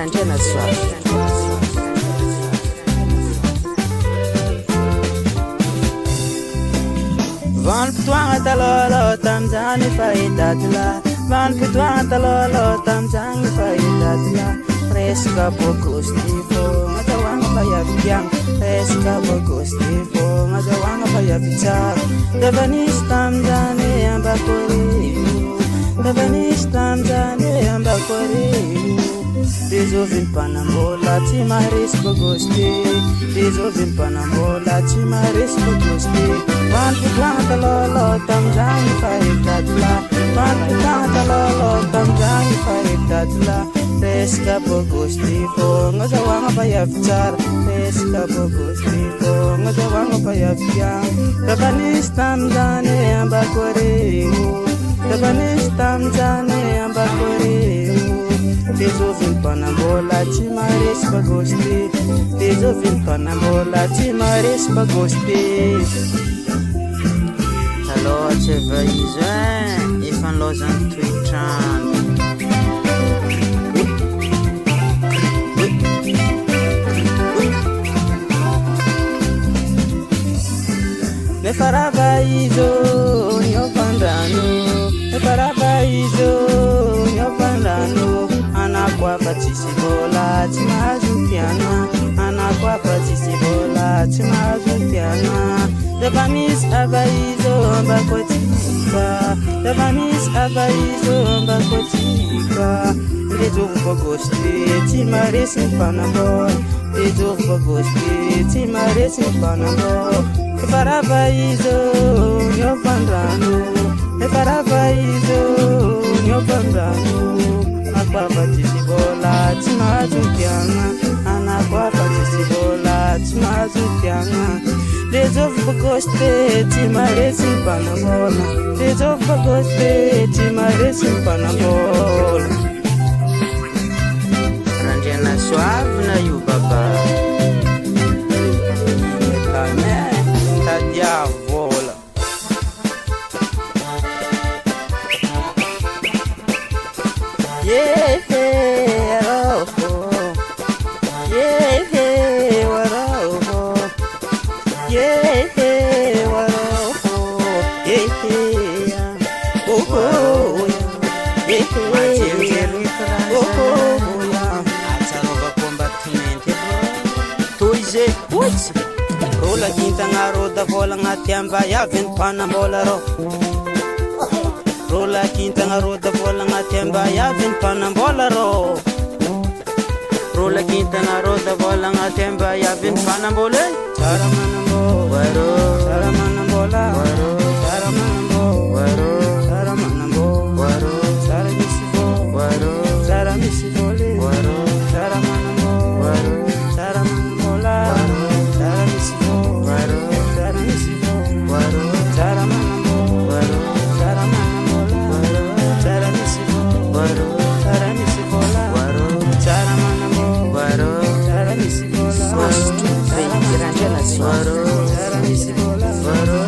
Randrianasoavina. Vanimpotoagna talôlô tamizany fa hitady la. Vanimpotoagna talôlô tamizany fa hitady la. Resaka bokosty fogna zahoagna fa hiavikiagna. Resaka bokosty fogna zahoagna fa hiavy tsara. Dafa nisy tamizany ambako arivo. Dafa nisy tamizany ambako arivo. Désolé manambola tsy maharesy bokosty. Désolé manambola tsy maharesy bokosty. Vanimpotoagna talôlô tamizany fa hitady la. Vanimpotoagna talôlô tamizany fa hitady la. Resaka bokosty fogna zahoagna fa hiavy tsara. Resaka bokosty fogna zahoagna fa hiavikiagna. Dafa nisy tamizany ambako arivo. Dafa nisy tamizany ambako arivo. Désolé manambola tsy maharesy bokosty. Désolé manambola tsy maharesy bokosty. Talôha tsy eva izy efa nilôzany toetrandro. Nefa rava izo niofandrano. Nefa rava izo niofandrano. Anako afa tsisy vola tsy mahazo tiana. Anako afa tsisy vola tsy mahazo tiana. Dafa misy afa izo ambako atsika. Dafa misy afa izo ambako atsika. Ndrejovy bokosty tsy maharesy ny mpanambola. Ndrejovy bokosty tsy maharesy ny mpanambola. Efa rava izo niofandrano. Efa rava izo niofandrano. Anako afa tsisy vola tsy mahazo tiana. Anako afa tsisy vola tsy mahazo tiana. Ndrejovy bokosty tsy maharesy ny mpanambola. Ndrejovy bokosty tsy maharesy ny mpanambola. Randrianasoavina io baba. Tadia vola. Yeah, oh, yeah, what oh, yeah, what oh, yeah, oh, oh, yeah, oh, yeah. Atsarova combattimento. Toize, what's rola kintagna rô davola agnaty ambaiavy ny mpanambola rô. Rola kintagna rô davola agnaty ambaiavy ny mpanambola rô. Rola kintagna rô davola agnaty ambaiavy ny mpanambola. Tsara manambola rô. Tsara manambola rô. Tsara manambola rô. Tsara manambola rô. Tsara misy vola rô. Tsara misy vola rô. Tsara manambola rô. Tsara manambola rô. Tsara misy vola rô. Tsara misy vola rô. Tsara manambola rô. Tsara manambola rô. Tsara misy vola rô. Tsara misy vola rô. Tsara manambola rô. Tsara misy vola rô. Tsara misy vola rô. Tsara misy vola rô.